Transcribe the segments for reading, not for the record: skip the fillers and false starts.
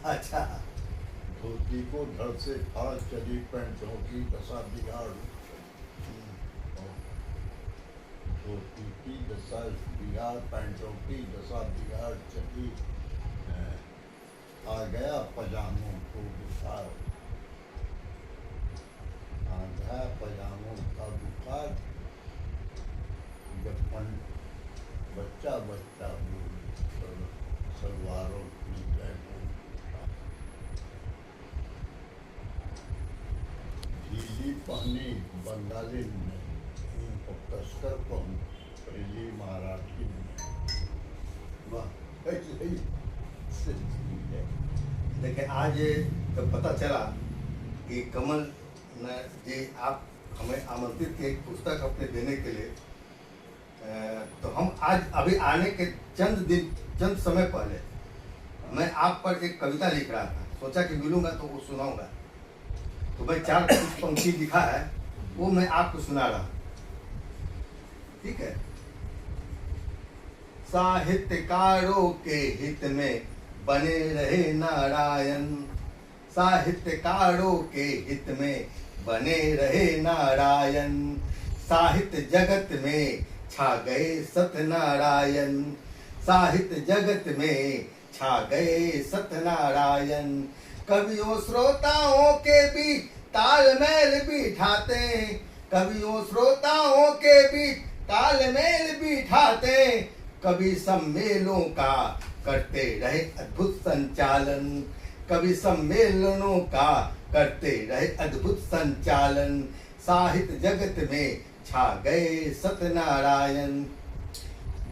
अच्छा। धोती को धड़ से फाड़ चली पैंटों की दशा बिगाड़ और धोती की दशा बिगाड़ पैंटों की दशा बिगाड़ चली। आ गया पजामों को बुखार, आ गया पजामों का बुखार। जब बच्चा बच्चा सलवारों की जय ढीली पहनी बंगाली ने और तस्कर पहली मराठी ने। वाह, ऐसे ही देखिए आज जब पता चला कि कमल जी आप हमें आमंत्रित किए एक पुस्तक अपने देने के लिए, तो हम आज अभी आने के चंद समय पहले मैं आप पर एक कविता लिख रहा था। सोचा कि मिलूंगा तो वो सुनाऊंगा, तो मैं 4 कुछ पंक्ति लिखा है वो मैं आपको सुना रहा हूं। ठीक है। साहित्यकारों के हित में बने रहे नारायण, साहित्यकारों के हित में बने रहे नारायण, साहित्य जगत में छा गए सत्यनारायण, साहित्य जगत में छा गए सत्यनारायण। कवियों श्रोताओं के बीच तालमेल बिठाते, कवियों श्रोताओं के बीच तालमेल बिठाते, कवि सम्मेलों का करते रहे अद्भुत संचालन, कवि सम्मेलनों का करते रहे अद्भुत संचालन, साहित्य जगत में छा गए सत्यनारायण।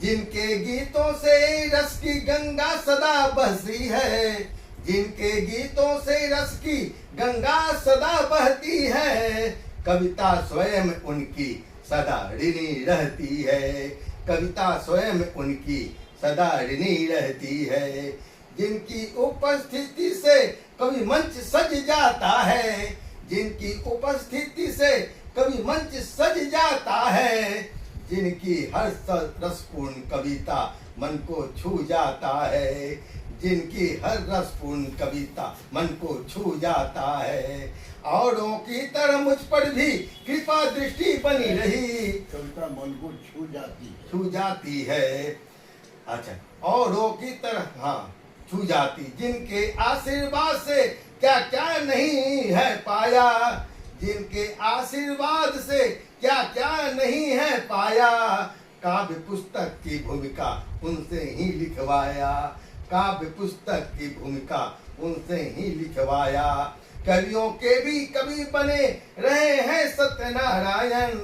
जिनके गीतों से रस की गंगा सदा बहती है, जिनके गीतों से रस की गंगा सदा बहती है, कविता स्वयं उनकी सदा ऋणी रहती है, कविता स्वयं उनकी सदा ऋणी रहती है। जिनकी उपस्थिति से कवि मंच सज जाता है, जिनकी उपस्थिति से कवि मंच सज जाता है, जिनकी हर रसपूर्ण कविता मन को छू जाता है, जिनकी हर रसपूर्ण कविता मन को छू जाता है। औरों की तरह मुझ पर भी कृपा दृष्टि बनी रही, कविता मन को छू जाती है। अच्छा, औरों की तरह हाँ छू जाती, जिनके आशीर्वाद से क्या क्या नहीं है पाया, जिनके आशीर्वाद से क्या क्या नहीं है पाया, काव्य पुस्तक की भूमिका उनसे ही लिखवाया, काव्य पुस्तक की भूमिका उनसे ही लिखवाया। कवियों के भी कवि बने रहे हैं सत्यनारायण,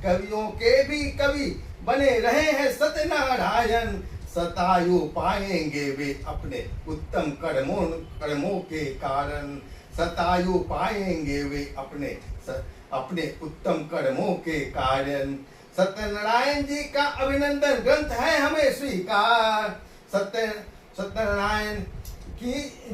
कवियों के भी कवि बने रहे हैं सत्यनारायण। शतायु पाएंगे वे अपने उत्तम कर्मों के कारण, शतायु पाएंगे वे अपने उत्तम कर्मों के कारण। सत्यनारायण जी का अभिनंदन ग्रंथ है हमें स्वीकार, सत्यनारायण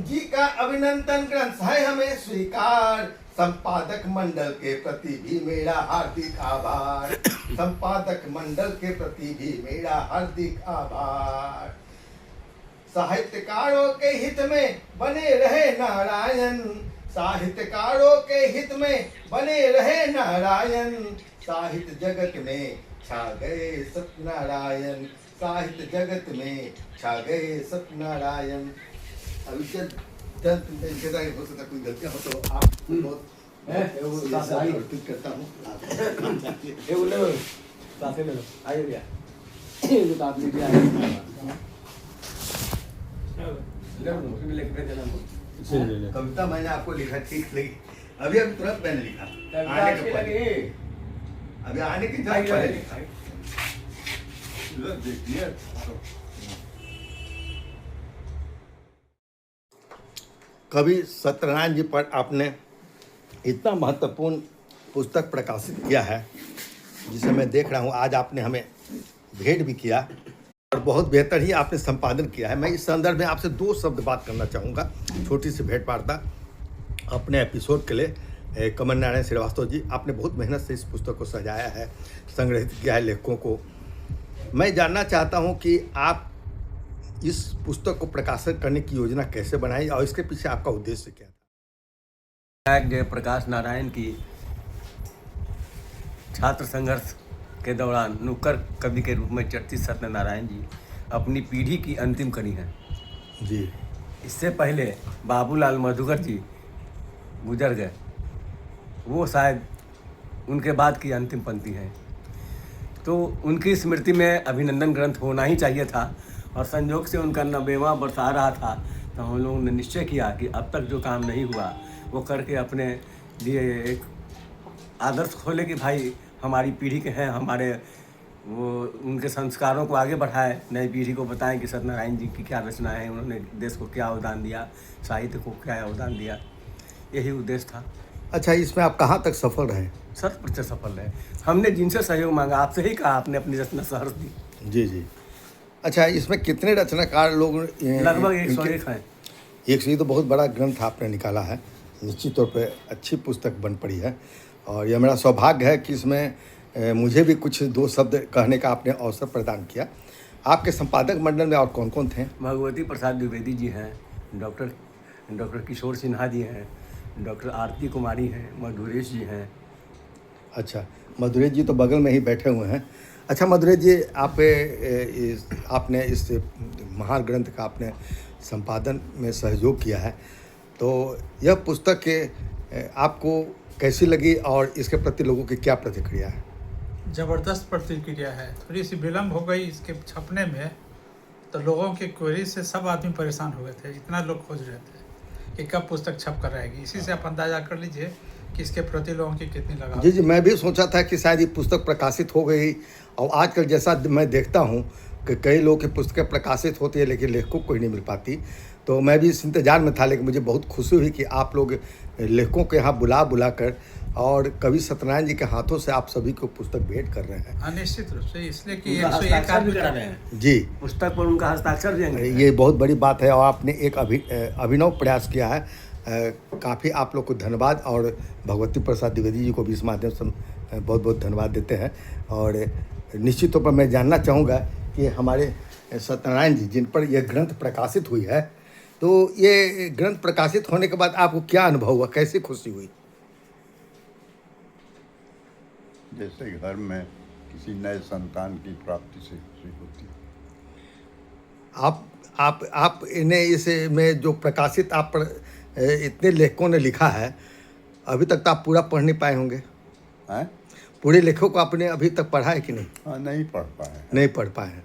जी का अभिनंदन ग्रंथ है हमें स्वीकार। संपादक मंडल के प्रति भी मेरा हार्दिक आभार, संपादक मंडल के प्रति भी मेरा हार्दिक आभार। साहित्यकारों के हित में बने रहे नारायण, साहित्यकारों के हित में बने रहे नारायण, साहित्य जगत में छा गए सत्यनारायण, साहित्य जगत में छा गए सत्यनारायण। अभी हो सकता कोई गलतियां हो तो आप बहुत करता हूँ। कविता मैंने आपको लिखा ठीक लगी, अभी तुरंत मैंने लिखा, अभी आने के जस्ट पहले लिखा। कवि सत्यनारायण जी पर आपने इतना महत्वपूर्ण पुस्तक प्रकाशित किया है जिसे मैं देख रहा हूँ। आज आपने हमें भेंट भी किया और बहुत बेहतर ही आपने संपादन किया है। मैं इस संदर्भ में आपसे 2 शब्द बात करना चाहूँगा, छोटी सी भेंट वार्ता अपने एपिसोड के लिए। कमल नारायण श्रीवास्तव जी, आपने बहुत मेहनत से इस पुस्तक को सजाया है, संग्रहित किया है लेखकों को। मैं जानना चाहता हूँ कि आप इस पुस्तक को प्रकाशित करने की योजना कैसे बनाई और इसके पीछे आपका उद्देश्य क्या था? विनायक जयप्रकाश नारायण की छात्र संघर्ष के दौरान नुक्कड़ कवि के रूप में चर्चित सत्यनारायण जी अपनी पीढ़ी की अंतिम कड़ी हैं। जी इससे पहले बाबूलाल मधुकर जी गुजर गए, वो शायद उनके बाद की अंतिम पंक्ति हैं। तो उनकी स्मृति में अभिनंदन ग्रंथ होना ही चाहिए था और संयोग से उनका 90वां वर्ष आ रहा था, तो हम लोगों ने निश्चय किया कि अब तक जो काम नहीं हुआ वो करके अपने लिए एक आदर्श खोले कि भाई हमारी पीढ़ी के हैं, हमारे वो उनके संस्कारों को आगे बढ़ाए, नई पीढ़ी को बताएं कि सत्यनारायण जी की क्या रचनाएं हैं, उन्होंने देश को क्या योगदान दिया, साहित्य को क्या योगदान दिया, यही उद्देश्य था। अच्छा, इसमें आप कहाँ तक सफल रहे? 100% सफल रहे। हमने जिनसे सहयोग मांगा, आपसे ही कहा, आपने अपनी रचना सहर्ष दी। जी जी। अच्छा, इसमें कितने रचनाकार लोग? लगभग 101 हैं। 101 तो बहुत बड़ा ग्रंथ आपने निकाला है, निश्चित तौर पे अच्छी पुस्तक बन पड़ी है और यह मेरा सौभाग्य है कि इसमें मुझे भी कुछ 2 शब्द कहने का आपने अवसर प्रदान किया। आपके संपादक मंडल में और कौन कौन थे? भगवती प्रसाद द्विवेदी जी हैं, डॉक्टर किशोर सिन्हा जी हैं, डॉक्टर आरती कुमारी हैं, मधुरेश जी हैं। अच्छा, मधुरेश जी तो बगल में ही बैठे हुए हैं। अच्छा मधुरेश जी, आपने इस महान ग्रंथ का आपने संपादन में सहयोग किया है, तो यह पुस्तक आपको कैसी लगी और इसके प्रति लोगों की क्या प्रतिक्रिया है? ज़बरदस्त प्रतिक्रिया है। थोड़ी सी विलम्ब हो गई इसके छपने में, तो लोगों की क्वेरी से सब आदमी परेशान हो गए थे। इतना लोग खोज रहे थे कि कब पुस्तक छप कर रहेगी। इसी से आप अंदाज़ा कर लीजिए कि इसके प्रति लोगों की कितनी लगाव। जी जी, मैं भी सोचा था कि शायद ये पुस्तक प्रकाशित हो गई, और आजकल जैसा मैं देखता हूँ कि कई लोगों की पुस्तकें प्रकाशित होती है लेकिन लेखकों को ही नहीं मिल पाती, तो मैं भी इस इंतज़ार में था। लेकिन मुझे बहुत खुशी हुई कि आप लोग लेखकों के यहाँ बुला कर और कवि सत्यनारायण जी के हाथों से आप सभी को पुस्तक भेंट कर रहे हैं। निश्चित रूप से, इसलिए कि उनका 101 हस्ताक्षर भी आदमी करा रहे हैं जी, पुस्तक पर, उनका हस्ताक्षर भी हैं। ये बहुत बड़ी बात है और आपने एक अभिनव प्रयास किया है। काफ़ी आप लोग को धन्यवाद, और भगवती प्रसाद द्विवेदी जी को भी इस माध्यम से बहुत बहुत धन्यवाद देते हैं। और निश्चित तौर पर मैं जानना चाहूँगा कि हमारे सत्यनारायण जी जिन पर यह ग्रंथ प्रकाशित हुई है, तो ये ग्रंथ प्रकाशित होने के बाद आपको क्या अनुभव हुआ, कैसी खुशी हुई? जैसे घर में किसी नए संतान की प्राप्ति से खुशी होती है। आप इन्हें इस में जो प्रकाशित आप पर इतने लेखकों ने लिखा है, अभी तक तो आप पूरा पढ़ नहीं पाए होंगे। हैं? पूरे लेखों को आपने अभी तक पढ़ा है कि नहीं? हाँ, नहीं पढ़ पाए। नहीं पढ़ पाए हैं।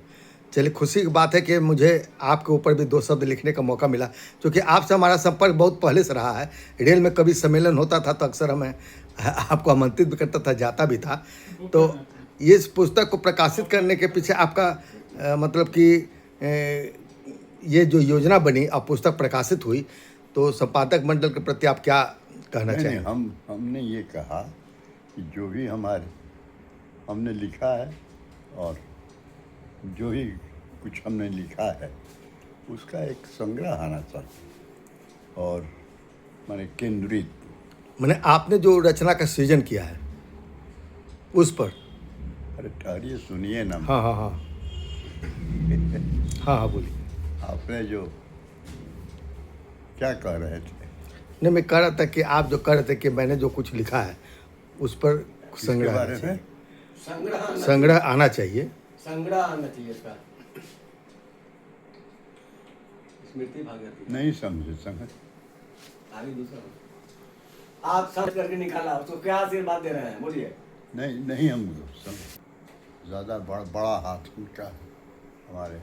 चलिए, खुशी की बात है कि मुझे आपके ऊपर भी 2 शब्द लिखने का मौका मिला, क्योंकि आपसे हमारा संपर्क बहुत पहले से रहा है। रेल में कभी सम्मेलन होता था तो अक्सर हमें आपको आमंत्रित भी करता था, जाता भी था। तो इस पुस्तक को प्रकाशित करने के पीछे आपका मतलब कि ये जो योजना बनी और पुस्तक प्रकाशित हुई, तो संपादक मंडल के प्रति आप क्या कहना नहीं, चाहिए? हमने ये कहा कि जो भी हमने लिखा है और जो ही कुछ हमने लिखा है उसका एक संग्रह आना चाहिए और माने केंद्रित। मैंने आपने जो रचना का सृजन किया है उस पर। अरे ठहरिए, सुनिए ना। हाँ हाँ हाँ हाँ हाँ, बोलिए। आपने जो क्या कह रहे थे? नहीं, मैं कह रहा था कि आप जो कह रहे थे कि मैंने जो कुछ लिखा है उस पर किसके संग्रह बारे आना में? चाहिए। संग्रह आना चाहिए। संग्रह आना चाहिए इसका। स्मृति भागवती नहीं समझे समझ। आगे दूसरा आप सर्च करके निकाला, उसको क्या आशीर्वाद दे रहे हैं, बोलिए। नहीं हम समझ। ज़्यादा बड़ा हाथ उनका है, हमारे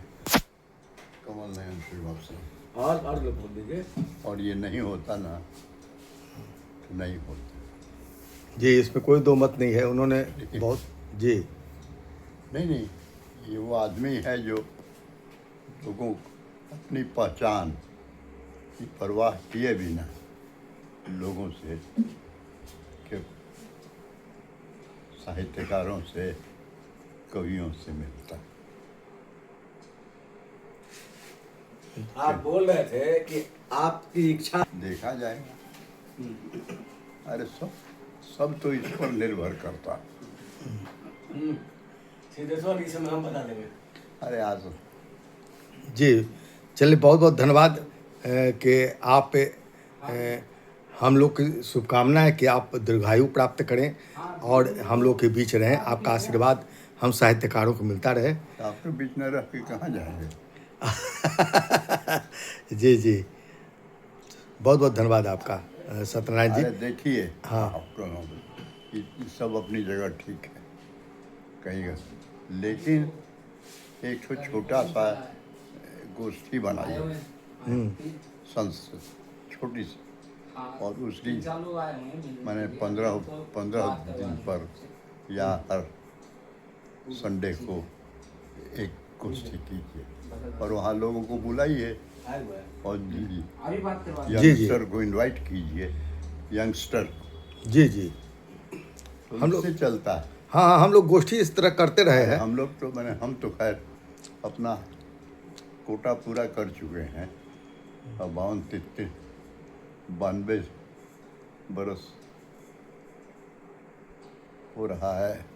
कमल नयन श्रीवास्तव। और लोग बोल दीजिए। और ये नहीं होता ना तो नहीं होता जी, इसमें कोई दो मत नहीं है। उन्होंने बहुत जी नहीं, ये वो आदमी है जो लोगों अपनी पहचान की परवाह किए बिना लोगों से के साहित्यकारों से, कवियों से मिलता है। आप बोल रहे थे कि आपकी इच्छा। देखा जाएगा। अरे सब तो इस पर निर्भर करता है। सिद्धेश्वर, इस समय हम बता देंगे। अरे आज जी चलिए बहुत बहुत धन्यवाद कि आप हम लोग की शुभकामना है कि आप दीर्घायु प्राप्त करें और हम लोग के बीच रहें। आपका आशीर्वाद हम साहित्यकारों को मिलता रहे। आपके बीच न रह के कहाँ जाएंगे। जी जी, बहुत बहुत धन्यवाद आपका सत्यनारायण जी। अरे देखिए, हाँ। आपको ये सब अपनी जगह ठीक है कहीं, लेकिन एक छोटा सा गोष्ठी बनाइए, संस्कृत छोटी सी, और उसकी मैंने 15 दिन पर या हर संडे को एक गोष्ठी कीजिए और वहाँ लोगों को बुलाइए और यंगस्टर को इनवाइट कीजिए, यंगस्टर। जी जी, हम लोग से चलता है। हाँ, हम लोग गोष्ठी इस तरह करते रहे हैं। हम लोग तो हम तो खैर अपना कोटा पूरा कर चुके हैं। अब 92 बरस हो रहा है।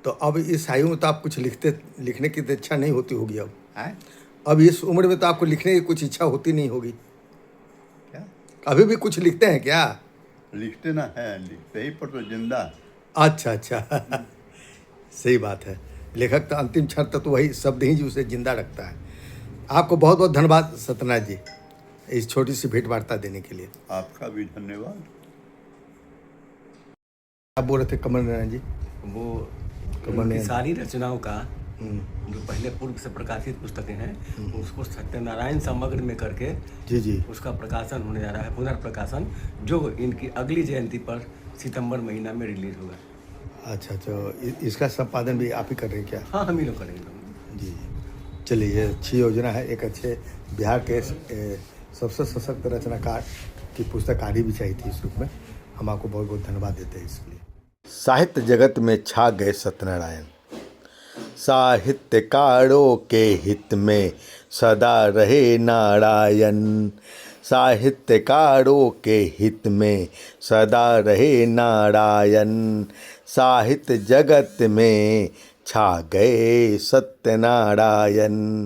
तो अब इस आयु में तो आप कुछ लिखने की तो इच्छा नहीं होती होगी अब। हैं? अब इस उम्र में तो आपको लिखने की कुछ इच्छा होती नहीं होगी क्या अभी भी कुछ लिखते हैं क्या? लिखते ना है, लिखते ही पर तो जिंदा। अच्छा अच्छा सही बात है। लेखक का अंतिम क्षण तक तो वही शब्द ही जो उसे जिंदा रखता है। आपको बहुत बहुत धन्यवाद सत्यनारायण जी इस छोटी सी भेंट वार्ता देने के लिए। आपका भी धन्यवाद। आप बोल रहे थे कमल नारायण जी? वो कमल उनकी ने- सारी रचनाओं का जो पहले पूर्व से प्रकाशित पुस्तकें हैं उसको सत्यनारायण समग्र में करके जी जी, उसका प्रकाशन होने जा रहा है, पुनर्प्रकाशन, जो इनकी अगली जयंती पर सितंबर महीना में रिलीज होगा। अच्छा अच्छा, इसका संपादन भी आप ही कर रहे हैं क्या? हाँ, हम ही लोग करेंगे। जी, चलिए ये अच्छी योजना है। एक अच्छे बिहार के सबसे सशक्त रचनाकार की पुस्तक आनी भी चाहिए थी इस रूप में। हम आपको बहुत बहुत धन्यवाद देते हैं इसके लिए। साहित्य जगत में छा गए सत्यनारायण, साहित्यकारों के हित में सदा रहे नारायण, साहित्यकारों के हित में सदा रहे नारायण, साहित्य जगत में छा गए सत्यनारायण,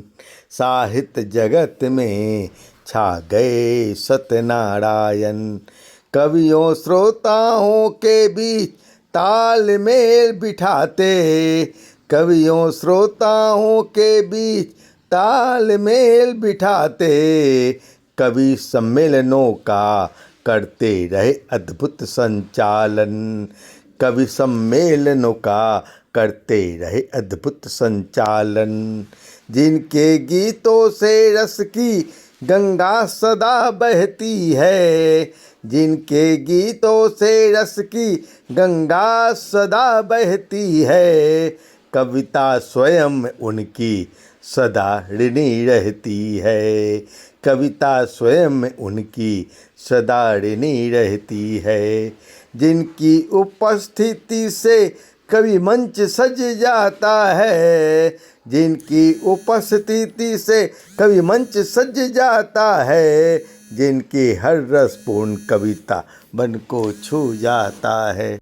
साहित्य जगत में छा गए सत्यनारायण। कवियों श्रोताओं के बीच तालमेल बिठाते, कवियों श्रोताओं के बीच तालमेल बिठाते, कवि सम्मेलनों का करते रहे अद्भुत संचालन, कवि सम्मेलनों का करते रहे अद्भुत संचालन। जिनके गीतों से रस की गंगा सदा बहती है, जिनके गीतों से रस की गंगा सदा बहती है, कविता स्वयं उनकी सदा ऋणी रहती है, कविता स्वयं उनकी सदा ऋणी रहती है। जिनकी उपस्थिति से कवि मंच सज जाता है, जिनकी उपस्थिति से कवि मंच सज जाता है, जिनकी हर रसपूर्ण कविता मन को छू जाता है।